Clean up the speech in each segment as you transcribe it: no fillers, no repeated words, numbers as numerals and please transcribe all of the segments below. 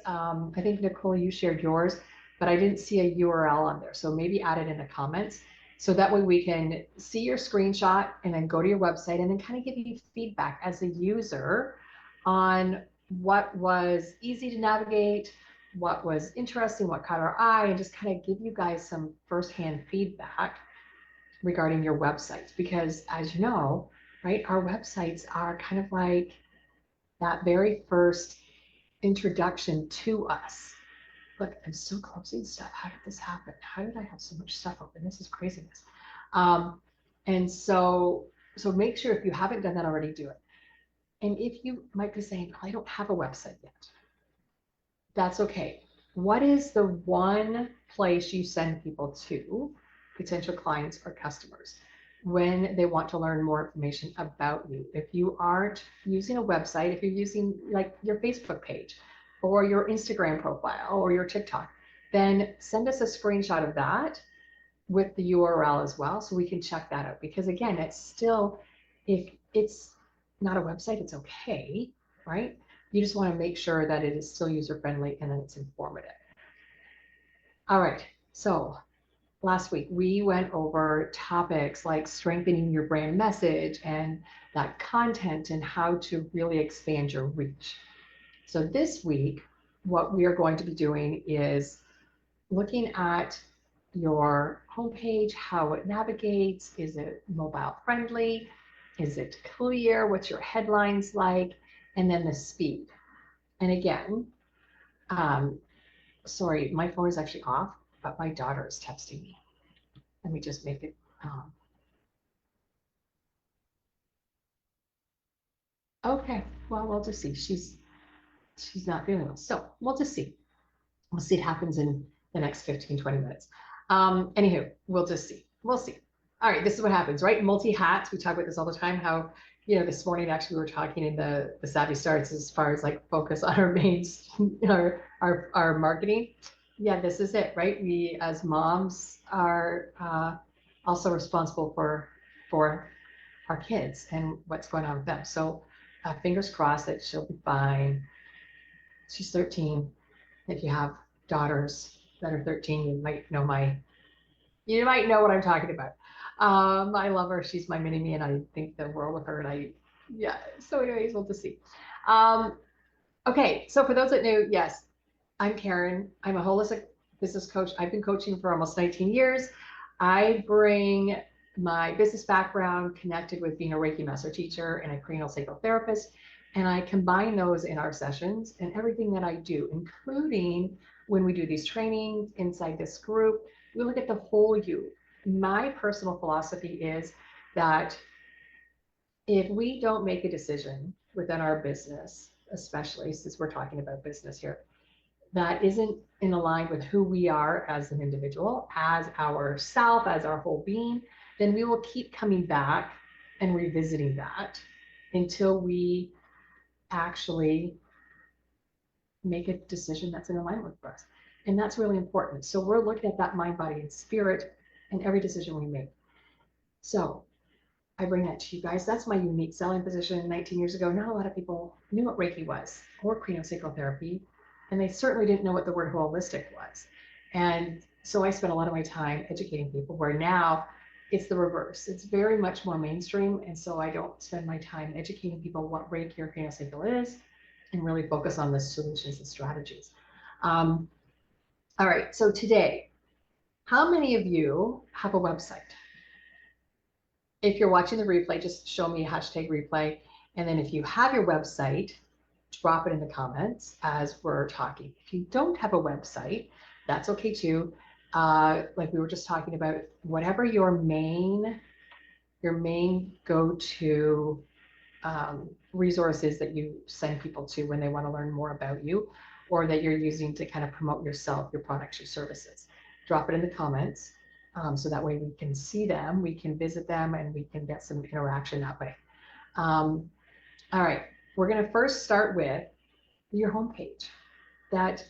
comments. I think, Nicole, you shared yours, but I didn't see a URL on there. So maybe add it in the comments. So that way we can see your screenshot and then go to your website and then kind of give you feedback as a user on what was easy to navigate, what was interesting, what caught our eye, and just kind of give you guys some firsthand feedback regarding your websites. Because as you know, right, our websites are kind of like that very first introduction to us. Look, I'm still closing stuff. How did this happen? How did I have so much stuff open? This is craziness. And so make sure if you haven't done that already, do it. And if you might be saying, I don't have a website yet, that's okay. What is the one place you send people to, potential clients or customers, when they want to learn more information about you? If you aren't using a website, if you're using like your Facebook page or your Instagram profile or your TikTok, then send us a screenshot of that with the URL as well, so we can check that out. Because again, it's still, if it's not a website, it's okay, right? You just want to make sure that it is still user-friendly and that it's informative. All right, so last week we went over topics like strengthening your brand message and that content and how to really expand your reach. So this week, what we are going to be doing is looking at your homepage, how it navigates. Is it mobile friendly? Is it clear? What's your headlines like? And then the speed. And again, sorry, my phone is actually off, but my daughter is texting me. Let me just make it. Okay, well, we'll just see. She's not feeling well. So we'll just see. We'll see what happens in the next 15, 20 minutes. Anywho, we'll just see. We'll see. All right, this is what happens, right? Multi-hats. We talk about this all the time, how, this morning actually we were talking in the Savvy Starts as far as like focus on our main, our marketing. Yeah, this is it, right? We as moms are also responsible for our kids and what's going on with them. So fingers crossed that she'll be fine. She's 13. If you have daughters that are 13, you might know what I'm talking about. I love her. She's my mini me, and I think the world of her. And so anyways, we'll just see. Okay, so for those that knew, yes, I'm Karen. I'm a holistic business coach. I've been coaching for almost 19 years. I bring my business background connected with being a Reiki master teacher and a cranial sacral therapist. And I combine those in our sessions and everything that I do, including when we do these trainings inside this group, we look at the whole you. My personal philosophy is that if we don't make a decision within our business, especially since we're talking about business here, that isn't in line with who we are as an individual, as our self, as our whole being, then we will keep coming back and revisiting that until we actually make a decision that's in alignment with us. And that's really important. So we're looking at that mind, body, and spirit in every decision we make. So I bring that to you guys. That's my unique selling position. 19 years ago, not a lot of people knew what Reiki was or craniosacral therapy, and they certainly didn't know what the word holistic was. And so I spent a lot of my time educating people, where now it's the reverse. It's very much more mainstream. And so I don't spend my time educating people what Reiki or craniosacral is, and really focus on the solutions and strategies. All right, so today, how many of you have a website? If you're watching the replay, just show me hashtag replay. And then if you have your website, drop it in the comments as we're talking. If you don't have a website, that's okay too. Like we were just talking about, whatever your main go-to resources that you send people to when they want to learn more about you, or that you're using to kind of promote yourself, your products, your services. Drop it in the comments, so that way we can see them, we can visit them, and we can get some interaction that way. All right, we're going to first start with your homepage. That,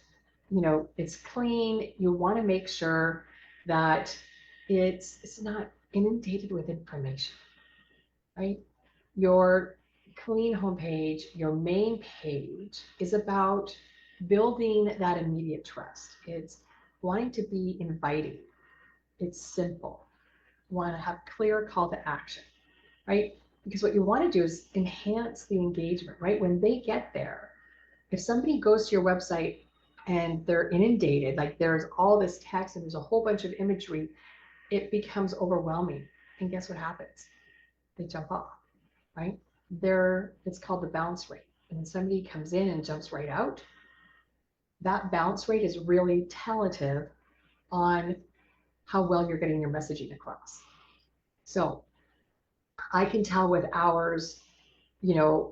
it's clean. You want to make sure that it's not inundated with information, right? Your clean homepage, your main page, is about building that immediate trust. It's wanting to be inviting. It's simple. Want to have clear call to action, right? Because what you want to do is enhance the engagement, right? When they get there, if somebody goes to your website and they're inundated, like there's all this text and there's a whole bunch of imagery, it becomes overwhelming. And guess what happens? They jump off, right? It's called the bounce rate. And when somebody comes in and jumps right out, that bounce rate is really tentative on how well you're getting your messaging across. So I can tell with hours,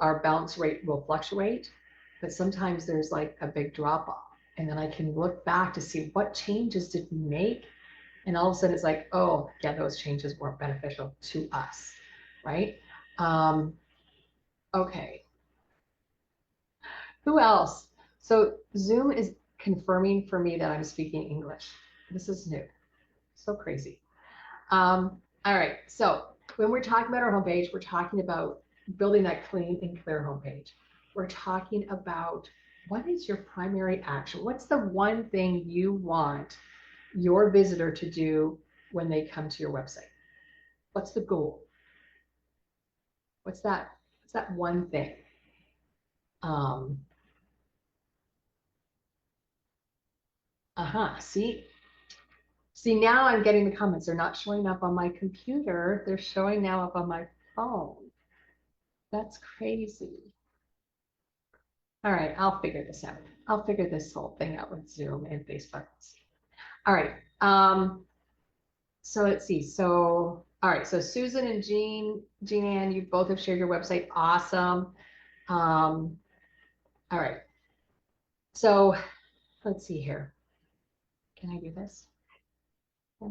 our bounce rate will fluctuate, but sometimes there's like a big drop off. And then I can look back to see what changes did we make. And all of a sudden it's like, oh, yeah, those changes weren't beneficial to us, right? Okay. Who else? So Zoom is confirming for me that I'm speaking English. This is new. So crazy. All right. So when we're talking about our homepage, we're talking about building that clean and clear homepage. We're talking about what is your primary action? What's the one thing you want your visitor to do when they come to your website? What's the goal? What's that? What's that one thing? See, now I'm getting the comments. They're not showing up on my computer. They're showing now up on my phone. That's crazy. All right, I'll figure this out. I'll figure this whole thing out with Zoom and Facebook. All right. So let's see. So, all right. So Susan and Jean Ann, you both have shared your website. Awesome. All right. So let's see here. Can I do this? I'm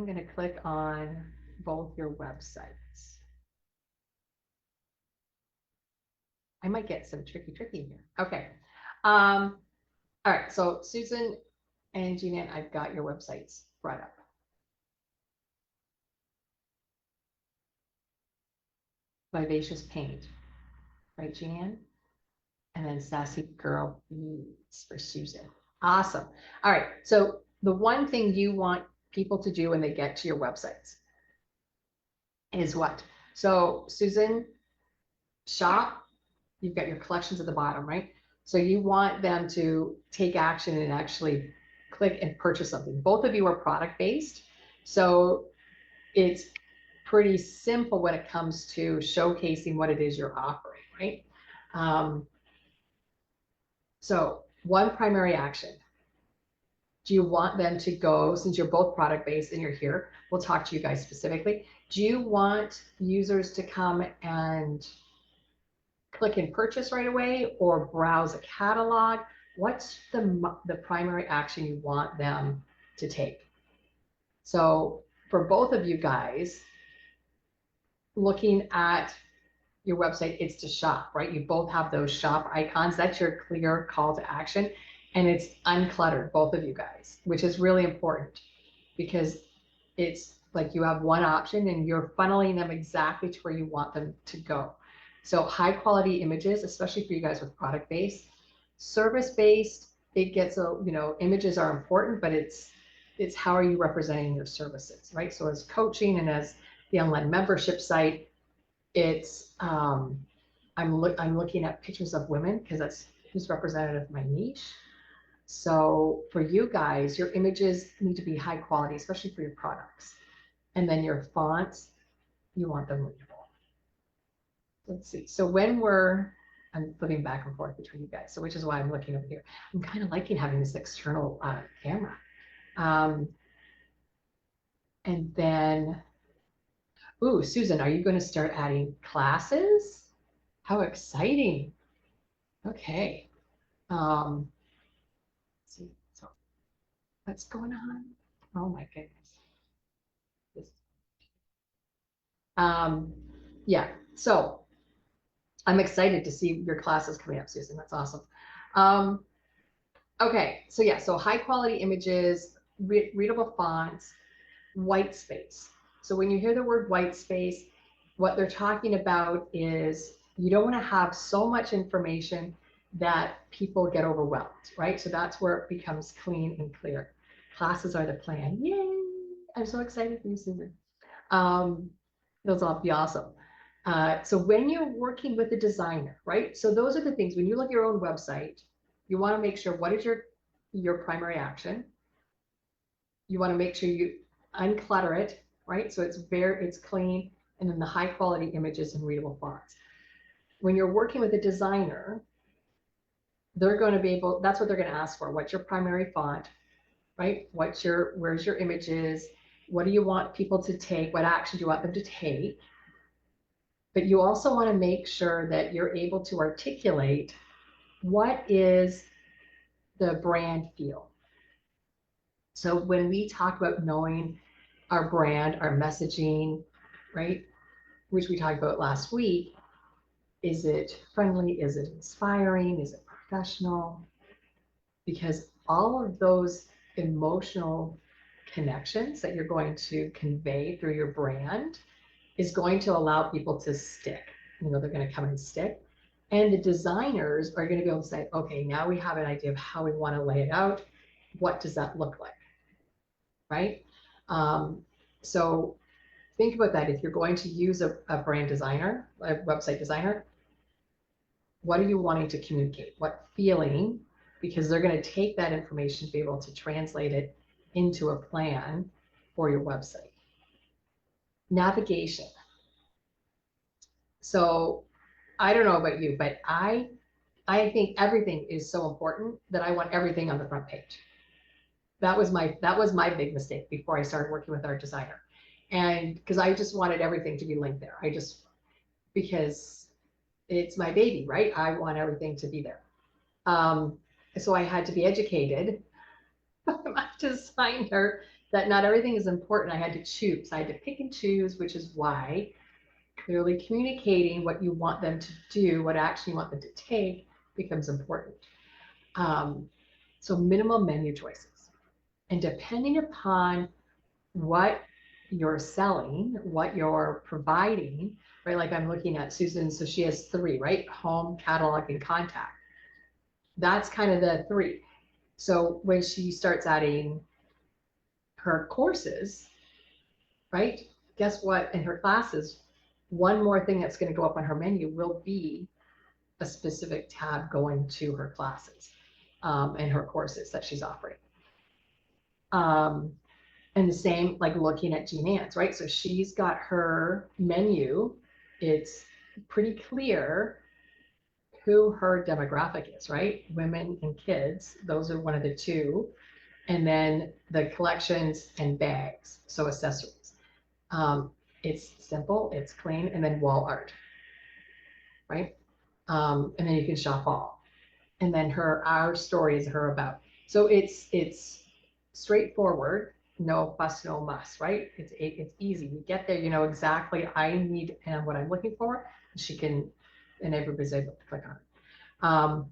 going to click on both your websites. I might get some tricky here. Okay. All right. So Susan and Jean, I've got your websites brought up. Vivacious Paint, right, Jean? And then Sassy Girl Beads for Susan. Awesome. All right. So the one thing you want people to do when they get to your websites is what? So Susan, shop, you've got your collections at the bottom, right? So you want them to take action and actually click and purchase something. Both of you are product based. So it's pretty simple when it comes to showcasing what it is you're offering, right? So one primary action. Do you want them to go, since you're both product based and you're here, we'll talk to you guys specifically. Do you want users to come and click and purchase right away or browse a catalog? What's the primary action you want them to take? So for both of you guys, looking at your website, it's to shop, right? You both have those shop icons. That's your clear call to action. And it's uncluttered, both of you guys, which is really important because it's like you have one option and you're funneling them exactly to where you want them to go. So high quality images, especially for you guys with product based, service based, it gets images are important, but it's how are you representing your services, right? So as coaching and as the online membership site, it's I'm looking at pictures of women because that's who's representative of my niche. So for you guys, your images need to be high quality, especially for your products. And then your fonts, you want them readable. Let's see. So I'm flipping back and forth between you guys. So which is why I'm looking over here. I'm kind of liking having this external camera. And then, ooh, Susan, are you going to start adding classes? How exciting. Okay. Let's see. So what's going on? Oh my goodness. Yeah. So I'm excited to see your classes coming up, Susan. That's awesome. Okay. So yeah. So high quality images, readable fonts, white space. So when you hear the word white space, what they're talking about is You don't want to have so much information that people get overwhelmed, right? So that's where it becomes clean and clear. Classes are the plan. Yay! I'm so excited for you, Susan. Um, those will be awesome. So when you're working with a designer, right? So those are the things, when you look at your own website, you want to make sure what is your primary action. You want to make sure you unclutter it, right? So it's clean, and then the high quality images and readable fonts. When you're working with a designer, they're going to be able, that's what they're going to ask for. What's your primary font, right? Where's your images? What do you want people to take? What action do you want them to take? But you also want to make sure that you're able to articulate what is the brand feel. So when we talk about knowing our brand, our messaging, right, which we talked about last week, is it friendly? Is it inspiring? Is it professional? Because all of those emotional connections that you're going to convey through your brand is going to allow people to stick. They're going to come and stick. And the designers are going to be able to say, okay, now we have an idea of how we want to lay it out. What does that look like? Right? So think about that. If you're going to use a brand designer, a website designer, what are you wanting to communicate? What feeling? Because they're going to take that information to be able to translate it into a plan for your website. Navigation. So I don't know about you, but I think everything is so important that I want everything on the front page. That was my big mistake before I started working with our designer. And because I just wanted everything to be linked there. Because it's my baby, right? I want everything to be there. So I had to be educated by my designer that not everything is important. I had to choose. I had to pick and choose, which is why clearly communicating what you want them to do, what action you want them to take, becomes important. So minimal menu choices. And depending upon what you're selling, what you're providing, right? Like I'm looking at Susan, so she has 3, right? Home, catalog, and contact. That's kind of the 3. So when she starts adding her courses, right? Guess what? In her classes, one more thing that's going to go up on her menu will be a specific tab going to her classes and her courses that she's offering. And the same, like looking at Jean Ann's, right? So she's got her menu. It's pretty clear who her demographic is, right? Women and kids, those are one of the 2. And then the collections and bags, so accessories. It's simple, it's clean, and then wall art, right? And then you can shop all. And then our story is her about. So it's straightforward, no fuss, no muss, right? It's easy. You get there, you know exactly I need and what I'm looking for. She can, and everybody's able to click on it.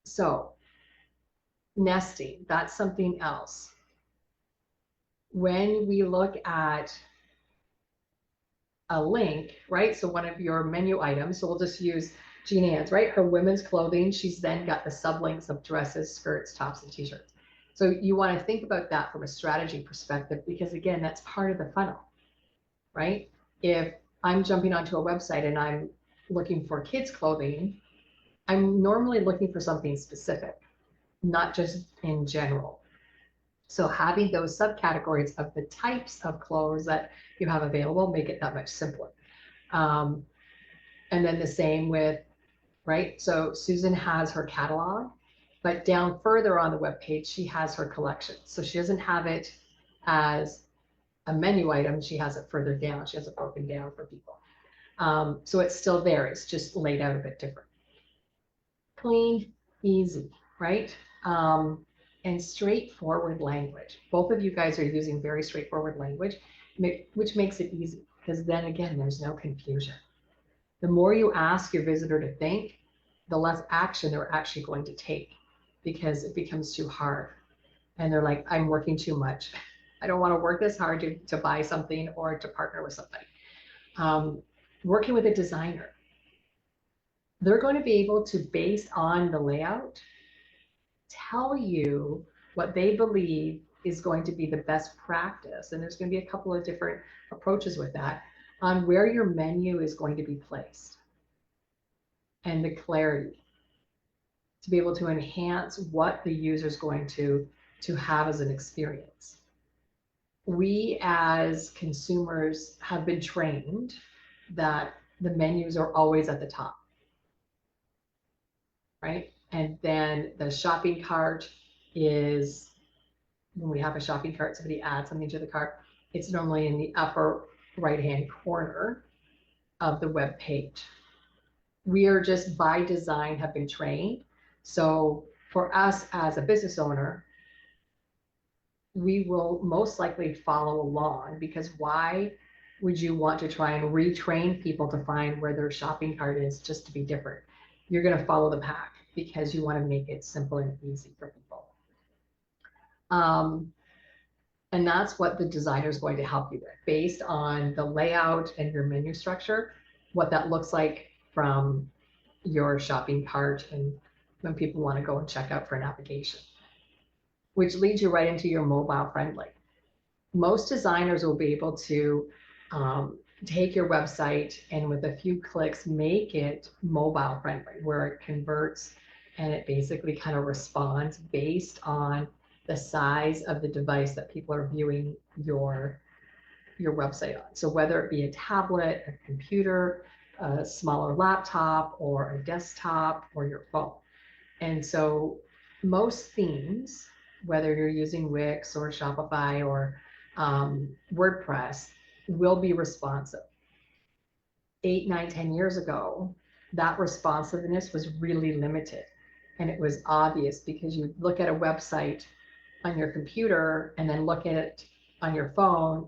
So nesting, that's something else. When we look at a link, right? So one of your menu items, so we'll just use Jean Ann's, right? Her women's clothing, she's then got the sublinks of dresses, skirts, tops, and t-shirts. So you want to think about that from a strategy perspective, because again, that's part of the funnel, right? If I'm jumping onto a website and I'm looking for kids clothing, I'm normally looking for something specific, not just in general. So having those subcategories of the types of clothes that you have available make it that much simpler. And then the same with, right? So Susan has her catalog, but down further on the webpage, she has her collection. So she doesn't have it as a menu item. She has it further down. She has it broken down for people. So it's still there. It's just laid out a bit different. Clean, easy, right? And straightforward language. Both of you guys are using very straightforward language, which makes it easy, because then again, there's no confusion. The more you ask your visitor to think, the less action they're actually going to take, because it becomes too hard. And they're like, I'm working too much. I don't want to work this hard to buy something or to partner with somebody. Working with a designer. they're going to be able to, based on the layout, tell you what they believe is going to be the best practice. And there's going to be a couple of different approaches with that on where your menu is going to be placed and the clarity to be able to enhance what the user is going to have as an experience. We as consumers have been trained that the menus are always at the top, right? And then the shopping cart is, when we have a shopping cart, somebody adds something to the cart, it's normally in the upper right-hand corner of the web page. We are just by design have been trained. So for us as a business owner, we will most likely follow along, because why would you want to try and retrain people to find where their shopping cart is just to be different? You're going to follow the pack because you want to make it simple and easy for people. And that's what the designer is going to help you with, based on the layout and your menu structure, what that looks like from your shopping cart and when people want to go and check out for an application, which leads you right into your mobile friendly. Most designers will be able to take your website and with a few clicks make it mobile friendly, where it converts and it basically kind of responds based on the size of the device that people are viewing your website on. So whether it be a tablet, a computer, a smaller laptop, or a desktop, or your phone. And so most themes, whether you're using Wix or Shopify or WordPress, will be responsive. 8, 9, 10 years ago, that responsiveness was really limited. And it was obvious because you look at a website on your computer and then look at it on your phone,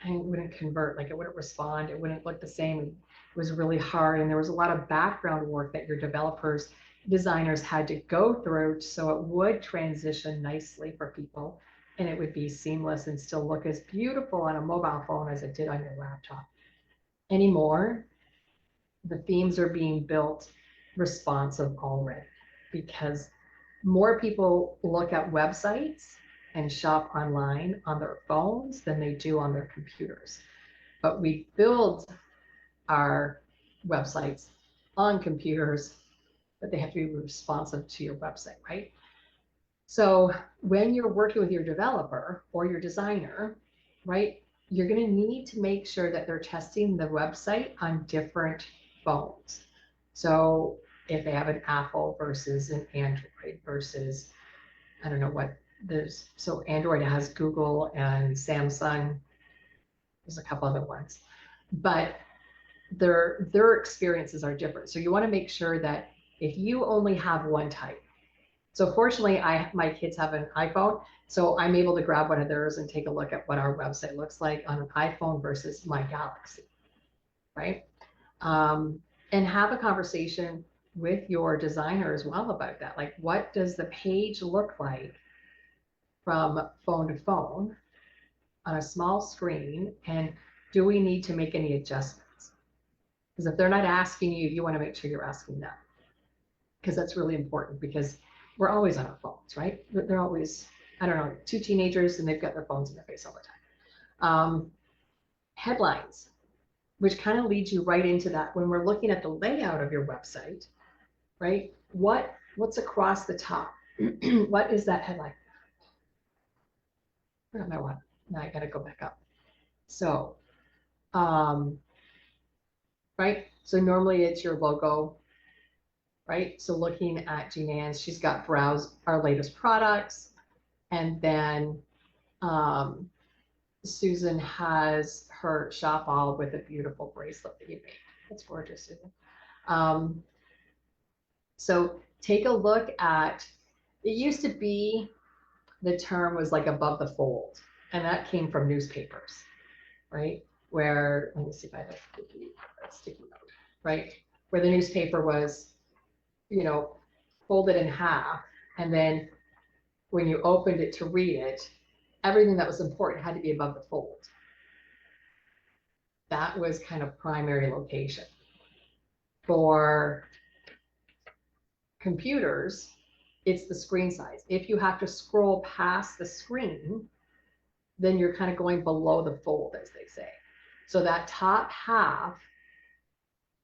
and it wouldn't convert, like it wouldn't respond, it wouldn't look the same. It was really hard, and there was a lot of background work that your developers, designers had to go through so it would transition nicely for people and it would be seamless and still look as beautiful on a mobile phone as it did on your laptop. Anymore, the themes are being built responsive already, because more people look at websites and shop online on their phones than they do on their computers. But we build our websites on computers, but they have to be responsive to your website, right? So when you're working with your developer or your designer, right, you're going to need to make sure that they're testing the website on different phones. So if they have an Apple versus an Android versus, I don't know what there's, so Android has Google and Samsung, there's a couple other ones, but their experiences are different. So you want to make sure that if you only have one type, so fortunately my kids have an iPhone, so I'm able to grab one of theirs and take a look at what our website looks like on an iPhone versus my Galaxy, right? And have a conversation with your designer as well about that. Like, what does the page look like from phone to phone on a small screen, and do we need to make any adjustments? Because if they're not asking you, you want to make sure you're asking them, because that's really important, because we're always on our phones, right? They're always, I don't know, 2 teenagers and they've got their phones in their face all the time. Headlines, which kind of leads you right into that when we're looking at the layout of your website, right? What's across the top? What is that headline? Where am I? What? Now I got to go back up. So, right? So normally it's your logo, right? So looking at Jeananne's, she's got browse our latest products. And then Susan has her shop all with a beautiful bracelet that you made. That's gorgeous, Susan. So take a look at, it used to be, the term was like above the fold, and that came from newspapers, right? Where, let me see if I have a sticky note, right? Where the newspaper was, you know, folded in half, and then when you opened it to read it, everything that was important had to be above the fold. That was kind of primary location for computers, it's the screen size. If you have to scroll past the screen, then you're kind of going below the fold, as they say. So that top half,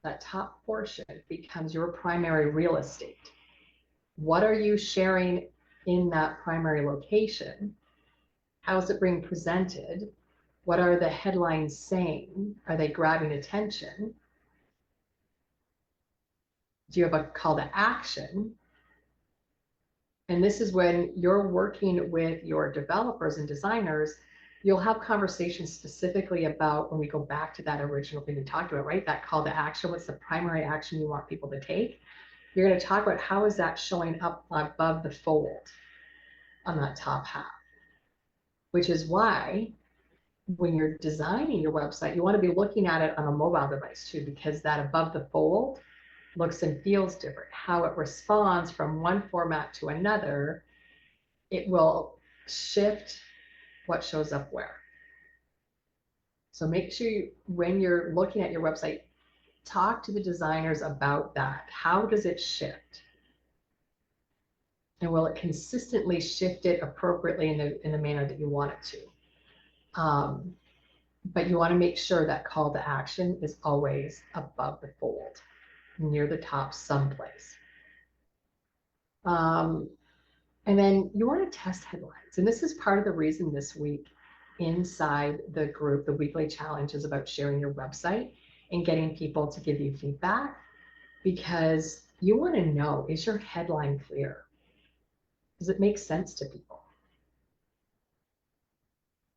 that top portion becomes your primary real estate. What are you sharing in that primary location? How is it being presented? What are the headlines saying? Are they grabbing attention? Do you have a call to action? And this is when you're working with your developers and designers, you'll have conversations specifically about, when we go back to that original thing we talked about, right? That call to action, what's the primary action you want people to take? You're going to talk about how is that showing up above the fold on that top half, which is why when you're designing your website, you want to be looking at it on a mobile device too, because that above the fold looks and feels different. How it responds from one format to another, it will shift what shows up where. So make sure when you're looking at your website, talk to the designers about that. How does it shift? And will it consistently shift it appropriately in the manner that you want it to? But you want to make sure that call to action is always above the fold, near the top someplace. And then you want to test headlines. And this is part of the reason this week inside the group, the weekly challenge is about sharing your website and getting people to give you feedback, because you want to know, is your headline clear? Does it make sense to people?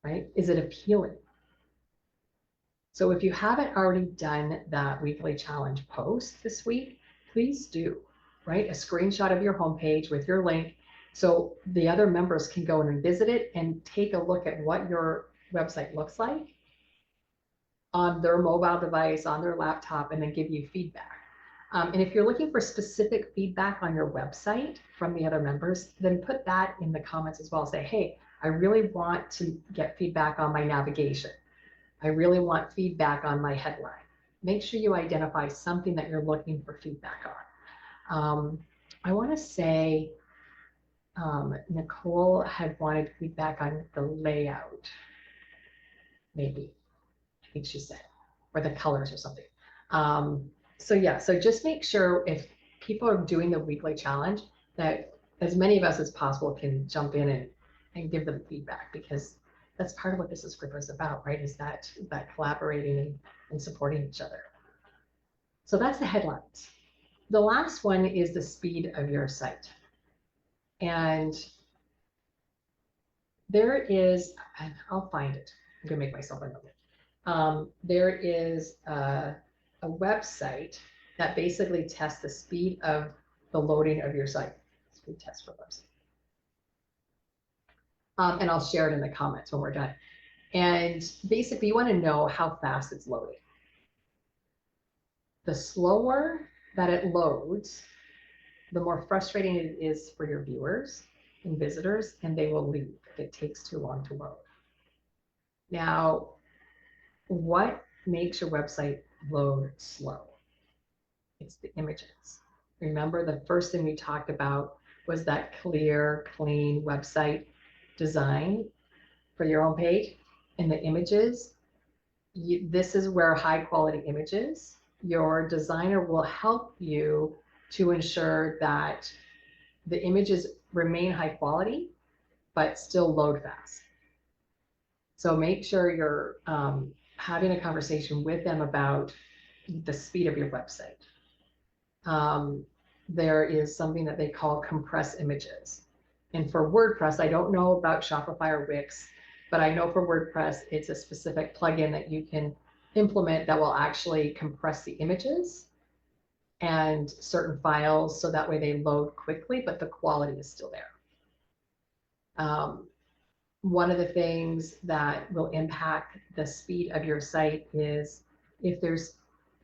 Right? Is it appealing? So if you haven't already done that weekly challenge post this week, please do, right? A screenshot of your homepage with your link so the other members can go in and visit it and take a look at what your website looks like on their mobile device, on their laptop, and then give you feedback. And if you're looking for specific feedback on your website from the other members, then put that in the comments as well. Say, hey, I really want to get feedback on my navigation. I really want feedback on my headline. Make sure you identify something that you're looking for feedback on. I want to say Nicole had wanted feedback on the layout, maybe, I think she said, or the colors or something. So yeah, so just make sure if people are doing the weekly challenge that as many of us as possible can jump in and give them feedback, because that's part of what this group is about, right? Is that collaborating and supporting each other. So that's the headlines. The last one is the speed of your site. And there is, I'll find it. I'm gonna make myself a note. There is a website that basically tests the speed of the loading of your site. Speed test for website. And I'll share it in the comments when we're done. And basically you want to know how fast it's loading. The slower that it loads, the more frustrating it is for your viewers and visitors, and they will leave if it takes too long to load. Now, what makes your website load slow? It's the images. Remember, the first thing we talked about was that clear, clean website design for your own page, and the images. This is where high quality images, your designer will help you to ensure that the images remain high quality, but still load fast. So make sure you're having a conversation with them about the speed of your website. There is something that they call compress images. And for WordPress, I don't know about Shopify or Wix, but I know for WordPress, it's a specific plugin that you can implement that will actually compress the images and certain files, so that way they load quickly, but the quality is still there. One of the things that will impact the speed of your site is if there's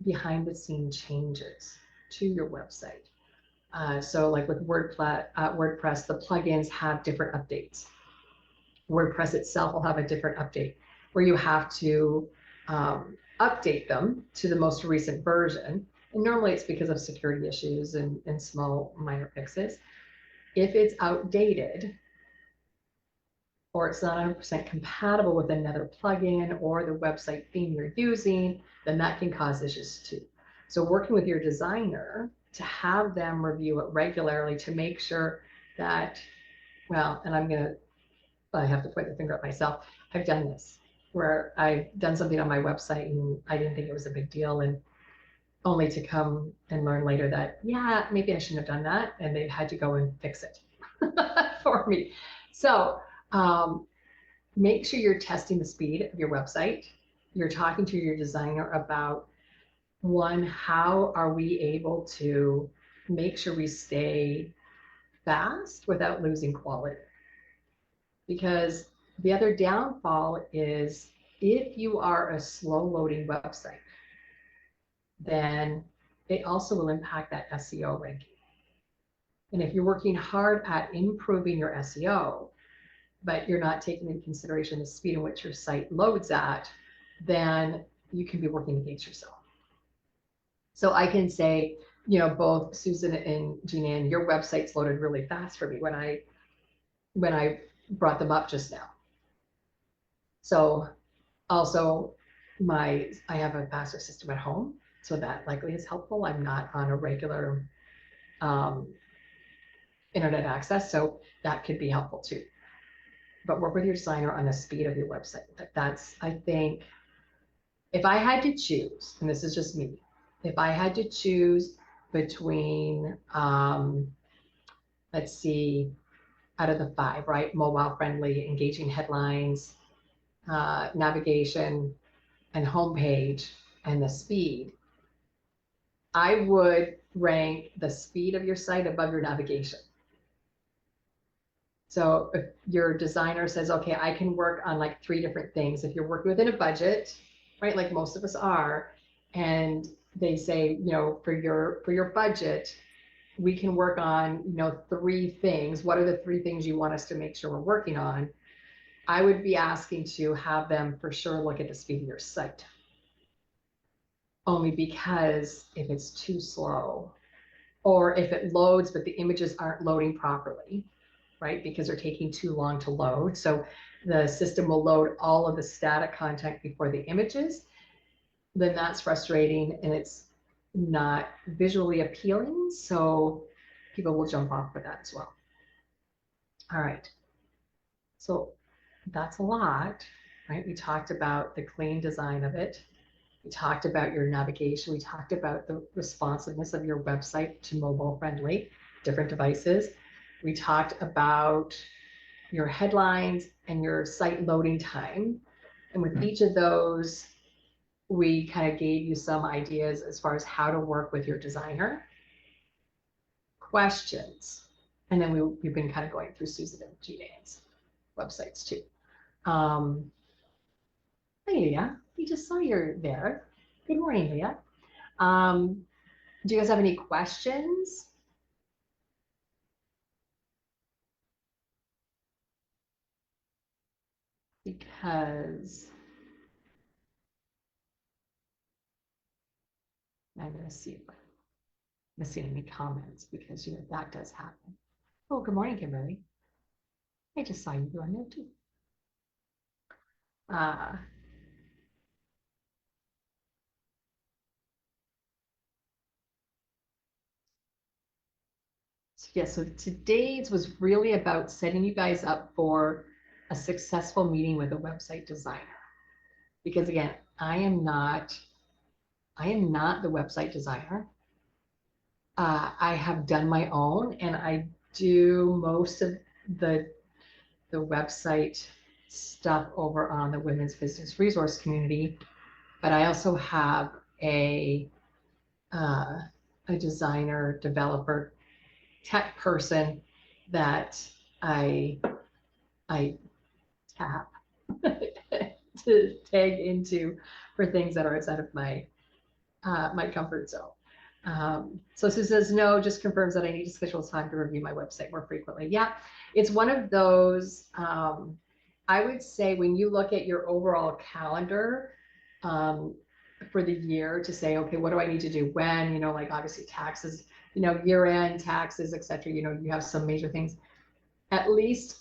behind the scene changes to your website. So like with WordPress, the plugins have different updates. WordPress itself will have a different update where you have to update them to the most recent version. And normally it's because of security issues and small minor fixes. If it's outdated, or it's not 100% compatible with another plugin or the website theme you're using, then that can cause issues too. So working with your designer to have them review it regularly to make sure that, well, and I have to point the finger at myself. I've done this where I've done something on my website and I didn't think it was a big deal, and only to come and learn later that, yeah, maybe I shouldn't have done that. And they've had to go and fix it for me. So, make sure you're testing the speed of your website. You're talking to your designer about, one, how are we able to make sure we stay fast without losing quality? Because the other downfall is if you are a slow loading website, then it also will impact that SEO ranking. And if you're working hard at improving your SEO, but you're not taking into consideration the speed in which your site loads at, then you can be working against yourself. So I can say, both Susan and Jeananne, your websites loaded really fast for me when I brought them up just now. So also I have a faster system at home, so that likely is helpful. I'm not on a regular internet access, so that could be helpful too. But work with your designer on the speed of your website. That's, I think, if I had to choose, and this is just me, if I had to choose between, let's see, out of the 5, right? Mobile friendly, engaging headlines, navigation, and homepage, and the speed, I would rank the speed of your site above your navigation. So if your designer says, okay, I can work on like 3 different things. If you're working within a budget, right, like most of us are, and they say, for your budget, we can work on, 3 things. What are the 3 things you want us to make sure we're working on? I would be asking to have them for sure look at the speed of your site. Only because if it's too slow, or if it loads but the images aren't loading properly, right? Because they're taking too long to load. So the system will load all of the static content before the images. Then that's frustrating and it's not visually appealing. So people will jump off for that as well. All right. So that's a lot, right? We talked about the clean design of it. We talked about your navigation. We talked about the responsiveness of your website to mobile friendly, different devices. We talked about your headlines and your site loading time. And with each of those, we kind of gave you some ideas as far as how to work with your designer. Questions. And then we've been kind of going through Susan and Jeananne's websites too. Hey, Leah, we just saw you're there. Good morning, Leah. Do you guys have any questions? Because I'm going to see if I'm missing any comments, because that does happen. Oh, good morning, Kimberly. I just saw you on there too. So yeah, so today's was really about setting you guys up for a successful meeting with a website designer. Because again, I am not the website designer. I have done my own, and I do most of the website stuff over on the Women's Business Resource Community, but I also have a designer, developer, tech person that I tap to tag into for things that are outside of my comfort zone. So Sue says, no, just confirms that I need to schedule time to review my website more frequently. Yeah, it's one of those, I would say when you look at your overall calendar, for the year to say, okay, what do I need to do when, like obviously taxes, year end taxes, etc. You have some major things, at least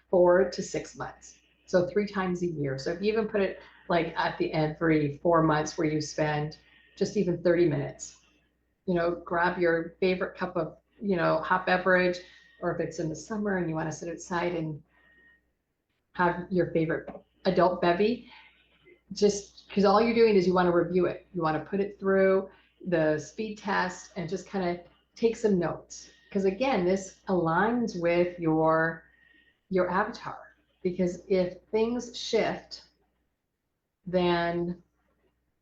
4 to 6 months. So 3 times a year. So if you even put it like at the end every 4 months where you spend just even 30 minutes, grab your favorite cup of, hot beverage, or if it's in the summer and you want to sit outside and have your favorite adult bevy, just because all you're doing is you want to review it. You want to put it through the speed test and just kind of take some notes. Because again, this aligns with your avatar. Because if things shift, then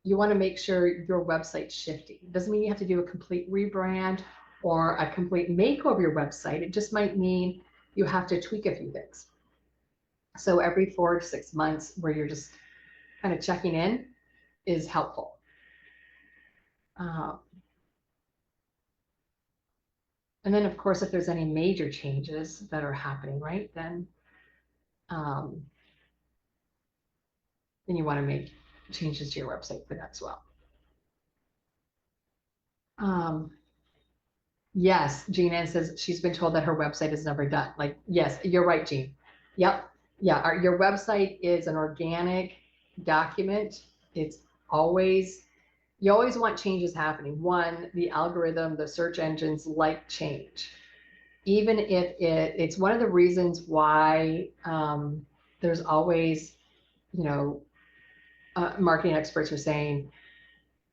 you want to make sure your website's shifting. It doesn't mean you have to do a complete rebrand or a complete makeover of your website. It just might mean you have to tweak a few things. So every 4 to 6 months where you're just kind of checking in is helpful. And then of course, if there's any major changes that are happening, right, then you want to make changes to your website for that as well. Yes, Jean Ann says she's been told that her website is never done. Like, yes, you're right, Jean. Yep. Yeah, your website is an organic document. It's always, you always want changes happening. One, the algorithm, the search engines like change. Even if it's one of the reasons why there's always, marketing experts are saying,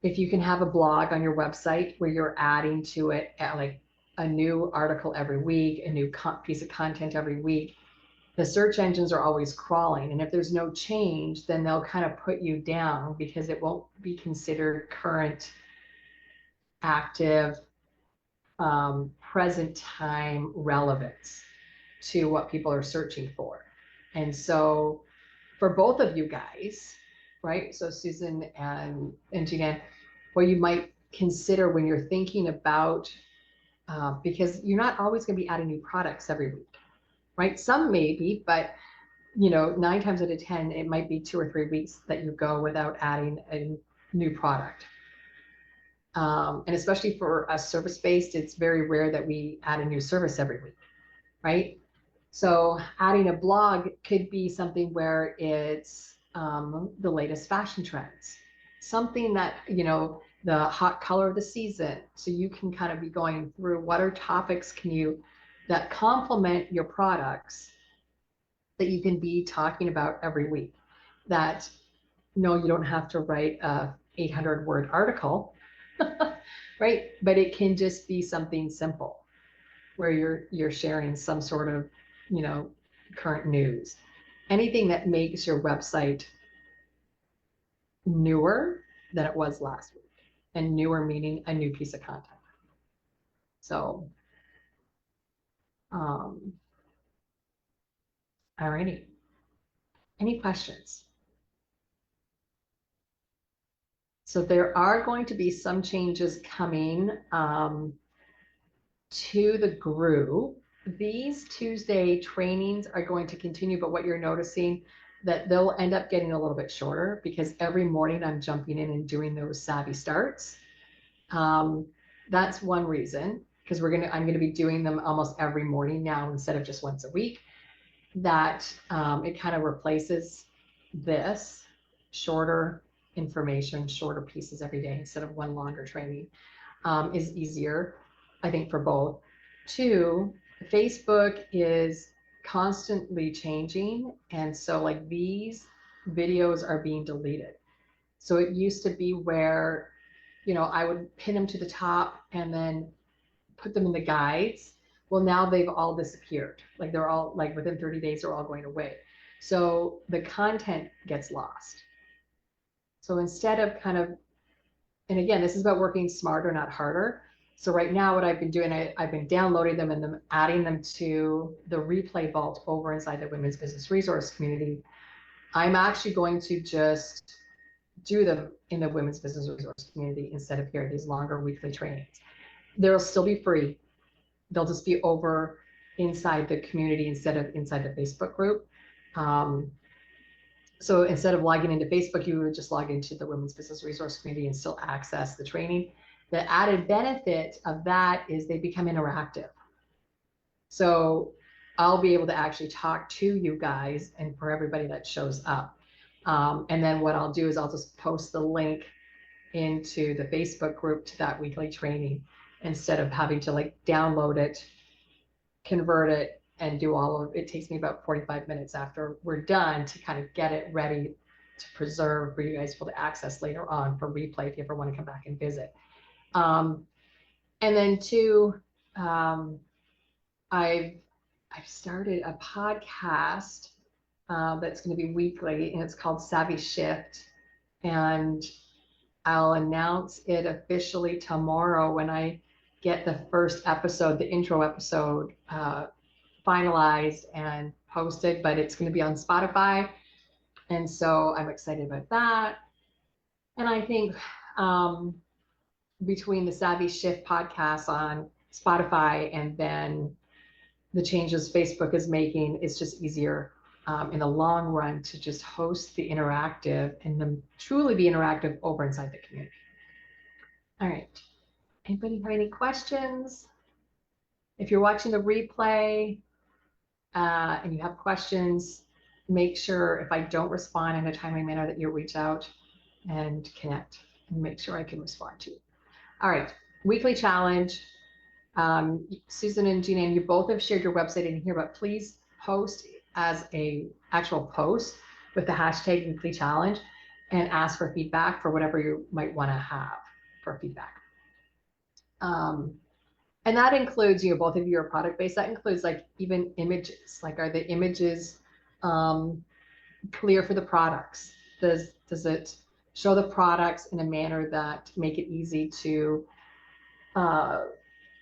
if you can have a blog on your website where you're adding to it like a new article every week, a new piece of content every week, the search engines are always crawling. And if there's no change, then they'll kind of put you down because it won't be considered current, active, present time relevance to what people are searching for. And so for both of you guys, right? So Susan and Jean, what you might consider when you're thinking about, because you're not always going to be adding new products every week, right? Some maybe, but 9 times out of 10, it might be 2 or 3 weeks that you go without adding a new product. And especially for us service-based, it's very rare that we add a new service every week, right? So adding a blog could be something where it's the latest fashion trends, something that, the hot color of the season. So you can kind of be going through what are topics that complement your products that you can be talking about every week. That, no, you don't have to write a 800-word article, right? But it can just be something simple where you're sharing some sort of, current news, anything that makes your website newer than it was last week, and newer meaning a new piece of content. So, alrighty. Any questions? So there are going to be some changes coming to the group. These Tuesday trainings are going to continue, but what you're noticing that they'll end up getting a little bit shorter because every morning I'm jumping in and doing those savvy starts. That's one reason, because I'm going to be doing them almost every morning now instead of just once a week. That it kind of replaces this shorter information, shorter pieces every day instead of one longer training is easier, I think, for both. 2, Facebook is constantly changing, and so like these videos are being deleted. So it used to be where, I would pin them to the top and then put them in the guides. Well, now they've all disappeared. Like they're all, like within 30 days, they're all going away. So the content gets lost. So instead of kind of, and again, this is about working smarter, not harder. So right now what I've been doing, I've been downloading them and then adding them to the replay vault over inside the Women's Business Resource community. I'm actually going to just do them in the Women's Business Resource community instead of here, these longer weekly trainings. They'll still be free. They'll just be over inside the community instead of inside the Facebook group. So instead of logging into Facebook, you would just log into the Women's Business Resource Community and still access the training. The added benefit of that is they become interactive. So I'll be able to actually talk to you guys and for everybody that shows up. And then what I'll do is I'll just post the link into the Facebook group to that weekly training instead of having to like download it, convert it, and do all of it. Takes me about 45 minutes after we're done to kind of get it ready to preserve for you guys to be able to access later on for replay if you ever want to come back and visit. And then two, I've started a podcast that's going to be weekly, and it's called Savvy Shift. And I'll announce it officially tomorrow when I get the first episode, the intro episode, finalized and posted, but it's going to be on Spotify. And so I'm excited about that. And I think between the Savvy Shift podcast on Spotify and then the changes Facebook is making, it's just easier in the long run to just host the interactive and then truly be interactive over inside the community. All right. Anybody have any questions? If you're watching the replay and you have questions, make sure if I don't respond in a timely manner that you reach out and connect and make sure I can respond to you. All right. Weekly challenge. Susan and Jeanne, you both have shared your website in here, but please post as a actual post with the hashtag weekly challenge and ask for feedback for whatever you might want to have for feedback. And that includes, both of you are product based. That includes like even images. Like, are the images clear for the products? Does it show the products in a manner that make it easy to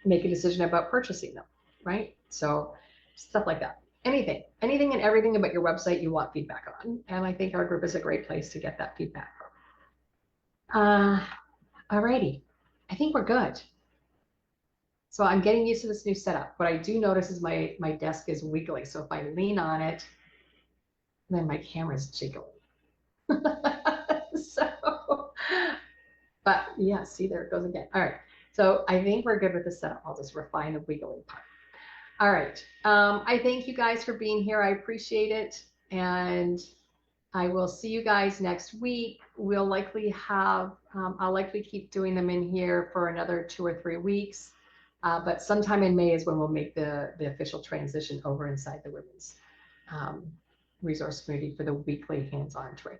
make a decision about purchasing them, right? So stuff like that. Anything and everything about your website you want feedback on. And I think our group is a great place to get that feedback from. Alrighty, I think we're good. So I'm getting used to this new setup. What I do notice is my desk is wiggly. So if I lean on it, then my camera's jiggling. So, but yeah, see, there it goes again. All right. So I think we're good with the setup. I'll just refine the wiggly part. All right. I thank you guys for being here. I appreciate it. And I will see you guys next week. We'll likely have, I'll likely keep doing them in here for another 2 or 3 weeks. But sometime in May is when we'll make the official transition over inside the Women's Resource Community for the weekly hands-on training.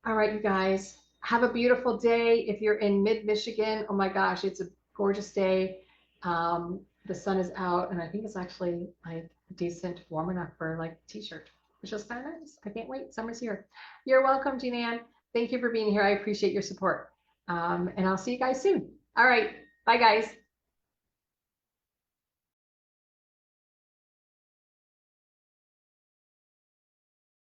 All right, you guys, have a beautiful day. If you're in mid-Michigan, oh my gosh, it's a gorgeous day. The sun is out, and I think it's actually like decent, warm enough for like a t-shirt, which is kind of nice. I can't wait. Summer's here. You're welcome, Jeanne. Thank you for being here. I appreciate your support. And I'll see you guys soon. All right. Bye, guys.